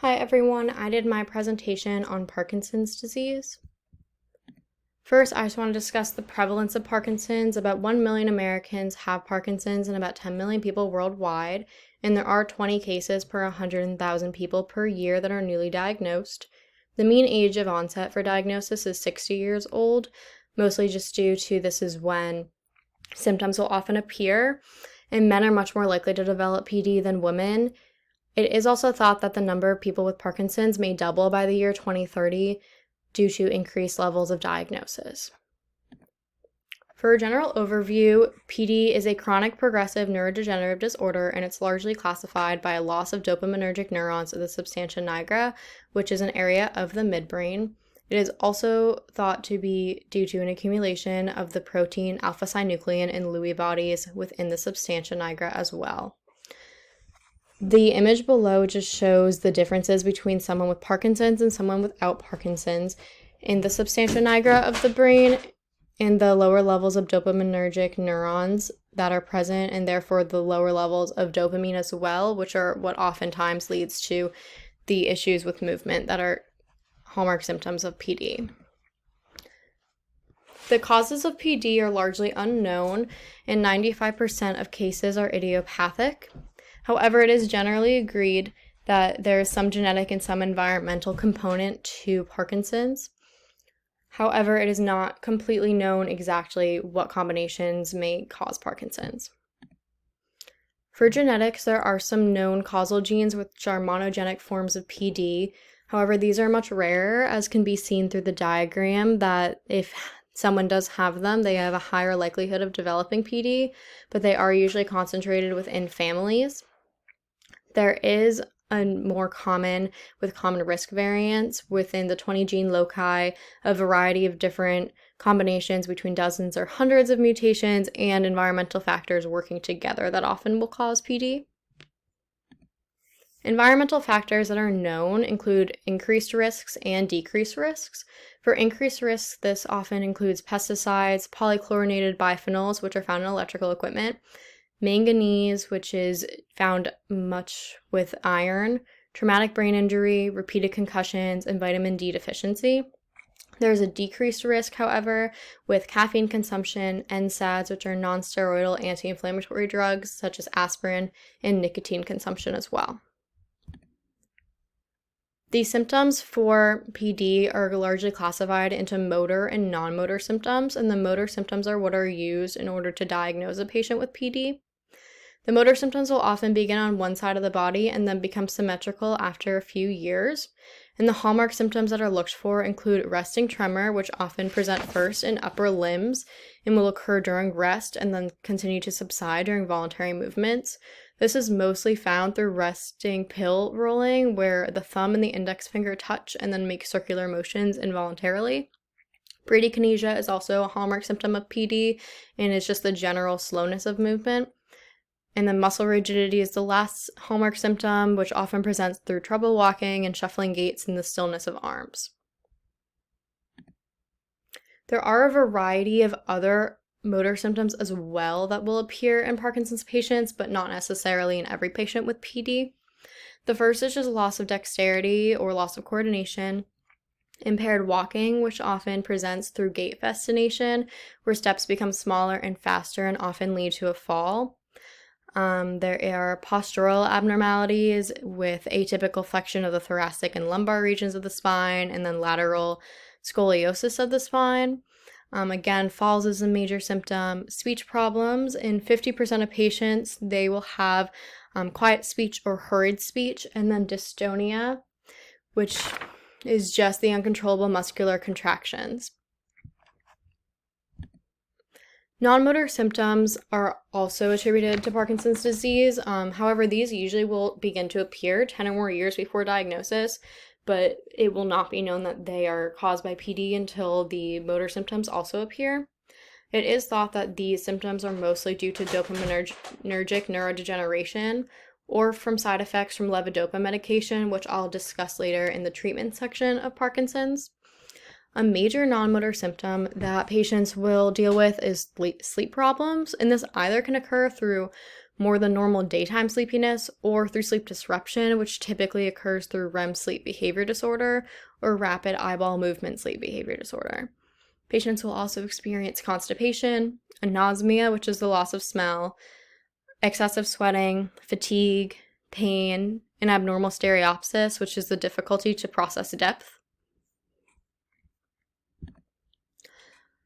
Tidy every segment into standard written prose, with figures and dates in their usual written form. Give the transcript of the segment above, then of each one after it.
Hi everyone, I did my presentation on Parkinson's disease. First, I just want to discuss the prevalence of Parkinson's. About 1 million Americans have Parkinson's and about 10 million people worldwide, and there are 20 cases per 100,000 people per year that are newly diagnosed. The mean age of onset for diagnosis is 60 years old, mostly just due to this is when symptoms will often appear, and men are much more likely to develop PD than women. It is also thought that the number of people with Parkinson's may double by the year 2030 due to increased levels of diagnosis. For a general overview, PD is a chronic progressive neurodegenerative disorder, and it's largely classified by a loss of dopaminergic neurons of the substantia nigra, which is an area of the midbrain. It is also thought to be due to an accumulation of the protein alpha-synuclein in Lewy bodies within the substantia nigra as well. The image below just shows the differences between someone with Parkinson's and someone without Parkinson's in the substantia nigra of the brain and the lower levels of dopaminergic neurons that are present, and therefore the lower levels of dopamine as well, which are what oftentimes leads to the issues with movement that are hallmark symptoms of PD. The causes of PD are largely unknown, and 95% of cases are idiopathic. However, it is generally agreed that there is some genetic and some environmental component to Parkinson's. However, it is not completely known exactly what combinations may cause Parkinson's. For genetics, there are some known causal genes which are monogenic forms of PD. However, these are much rarer, as can be seen through the diagram, that if someone does have them, they have a higher likelihood of developing PD, but they are usually concentrated within families. There is a more common risk variants within the 20 gene loci, a variety of different combinations between dozens or hundreds of mutations and environmental factors working together that often will cause PD. Environmental factors that are known include increased risks and decreased risks. For increased risks, this often includes pesticides, polychlorinated biphenyls, which are found in electrical equipment, manganese, which is found much with iron, traumatic brain injury, repeated concussions, and vitamin D deficiency. There's a decreased risk, however, with caffeine consumption, NSAIDs, which are non-steroidal anti-inflammatory drugs, such as aspirin, and nicotine consumption as well. The symptoms for PD are largely classified into motor and non-motor symptoms, and the motor symptoms are what are used in order to diagnose a patient with PD. The motor symptoms will often begin on one side of the body and then become symmetrical after a few years. And the hallmark symptoms that are looked for include resting tremor, which often present first in upper limbs and will occur during rest and then continue to subside during voluntary movements. This is mostly found through resting pill rolling, where the thumb and the index finger touch and then make circular motions involuntarily. Bradykinesia is also a hallmark symptom of PD, and it's just the general slowness of movement. And then muscle rigidity is the last hallmark symptom, which often presents through trouble walking and shuffling gaits and the stillness of arms. There are a variety of other motor symptoms as well that will appear in Parkinson's patients, but not necessarily in every patient with PD. The first is just loss of dexterity or loss of coordination. Impaired walking, which often presents through gait fascination, where steps become smaller and faster and often lead to a fall. There are postural abnormalities with atypical flexion of the thoracic and lumbar regions of the spine, and then lateral scoliosis of the spine. Again, falls is a major symptom. Speech problems. In 50% of patients, they will have quiet speech or hurried speech, and then dystonia, which is just the uncontrollable muscular contractions. Non-motor symptoms are also attributed to Parkinson's disease. However, these usually will begin to appear 10 or more years before diagnosis, but it will not be known that they are caused by PD until the motor symptoms also appear. It is thought that these symptoms are mostly due to dopaminergic neurodegeneration or from side effects from levodopa medication, which I'll discuss later in the treatment section of Parkinson's. A major non-motor symptom that patients will deal with is sleep problems, and this either can occur through more than normal daytime sleepiness or through sleep disruption, which typically occurs through REM sleep behavior disorder or rapid eyeball movement sleep behavior disorder. Patients will also experience constipation, anosmia, which is the loss of smell, excessive sweating, fatigue, pain, and abnormal stereopsis, which is the difficulty to process depth.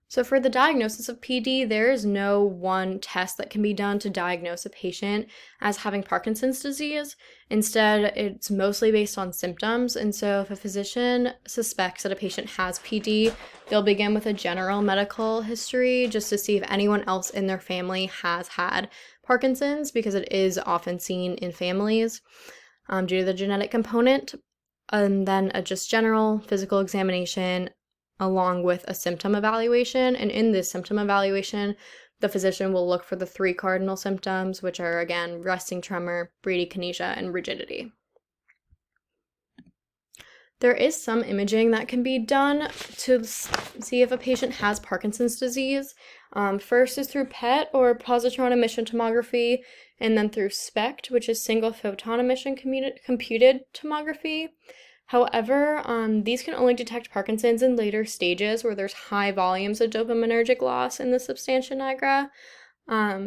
So for the diagnosis of PD, there is no one test that can be done to diagnose a patient as having Parkinson's disease. Instead, it's mostly based on symptoms. And so if a physician suspects that a patient has PD, they'll begin with a general medical history just to see if anyone else in their family has had Parkinson's, because it is often seen in families due to the genetic component. And then a just general physical examination along with a symptom evaluation. And in this symptom evaluation, the physician will look for the 3 cardinal symptoms, which are, again, resting tremor, bradykinesia, and rigidity. There is some imaging that can be done to see if a patient has Parkinson's disease. First is through PET, or positron emission tomography, and then through SPECT, which is single photon emission computed tomography. However, these can only detect Parkinson's in later stages where there's high volumes of dopaminergic loss in the substantia nigra,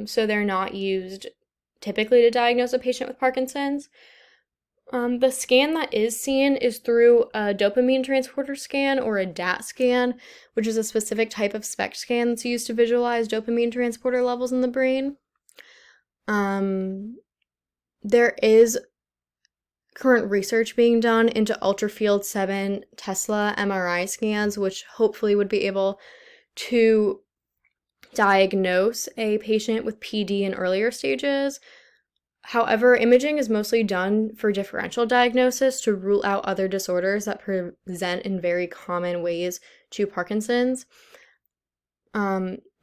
so they're not used typically to diagnose a patient with Parkinson's. The scan that is seen is through a dopamine transporter scan, or a DAT scan, which is a specific type of SPECT scan that's used to visualize dopamine transporter levels in the brain. There is current research being done into ultrafield 7 Tesla MRI scans, which hopefully would be able to diagnose a patient with PD in earlier stages. However, imaging is mostly done for differential diagnosis to rule out other disorders that present in very common ways to Parkinson's.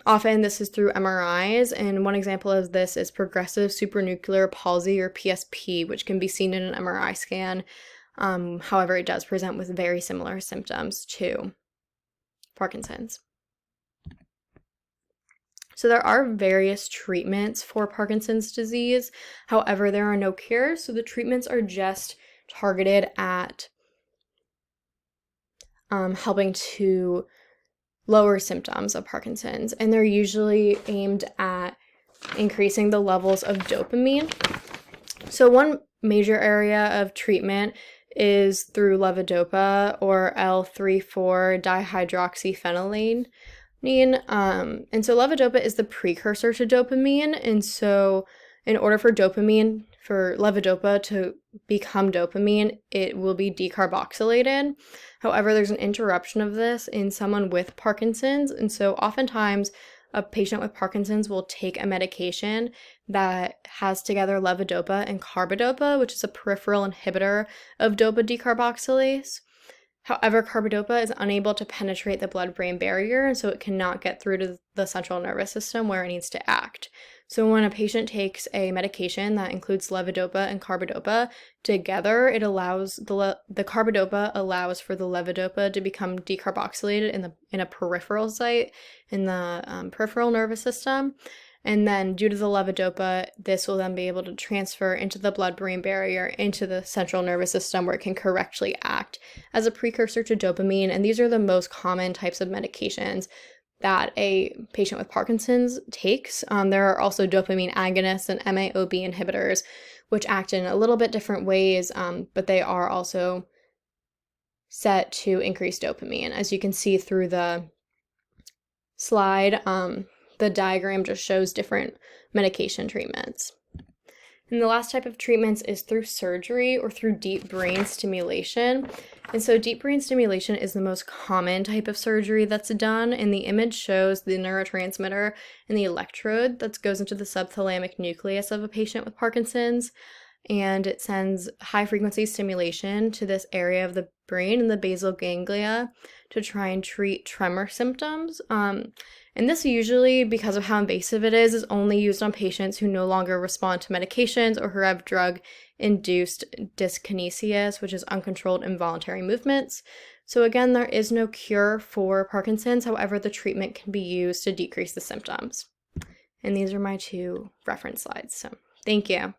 Often this is through MRIs, and one example of this is progressive supranuclear palsy, or PSP, which can be seen in an MRI scan. However, it does present with very similar symptoms to Parkinson's. So there are various treatments for Parkinson's disease. However, there are no cures, so the treatments are just targeted at helping to lower symptoms of Parkinson's, and they're usually aimed at increasing the levels of dopamine. So one major area of treatment is through levodopa, or L3,4-dihydroxyphenylalanine. And so levodopa is the precursor to dopamine, and so in order for levodopa to become dopamine, it will be decarboxylated. However, there's an interruption of this in someone with Parkinson's, and so oftentimes a patient with Parkinson's will take a medication that has together levodopa and carbidopa, which is a peripheral inhibitor of dopa decarboxylase. However, carbidopa is unable to penetrate the blood-brain barrier, and so it cannot get through to the central nervous system where it needs to act. So when a patient takes a medication that includes levodopa and carbidopa together, it allows the carbidopa allows for the levodopa to become decarboxylated in a peripheral site in the peripheral nervous system. And then due to the levodopa, this will then be able to transfer into the blood-brain barrier into the central nervous system where it can correctly act as a precursor to dopamine. And these are the most common types of medications that a patient with Parkinson's takes. There are also dopamine agonists and MAOB inhibitors, which act in a little bit different ways, but they are also set to increase dopamine. As you can see through the slide, the diagram just shows different medication treatments. And the last type of treatments is through surgery or through deep brain stimulation. And so deep brain stimulation is the most common type of surgery that's done, and the image shows the neurotransmitter and the electrode that goes into the subthalamic nucleus of a patient with Parkinson's, and it sends high-frequency stimulation to this area of the brain in the basal ganglia to try and treat tremor symptoms. And this usually, because of how invasive it is only used on patients who no longer respond to medications or who have drug-induced dyskinesias, which is uncontrolled involuntary movements. So again, there is no cure for Parkinson's. However, the treatment can be used to decrease the symptoms. And these are my 2 reference slides. So Thank you.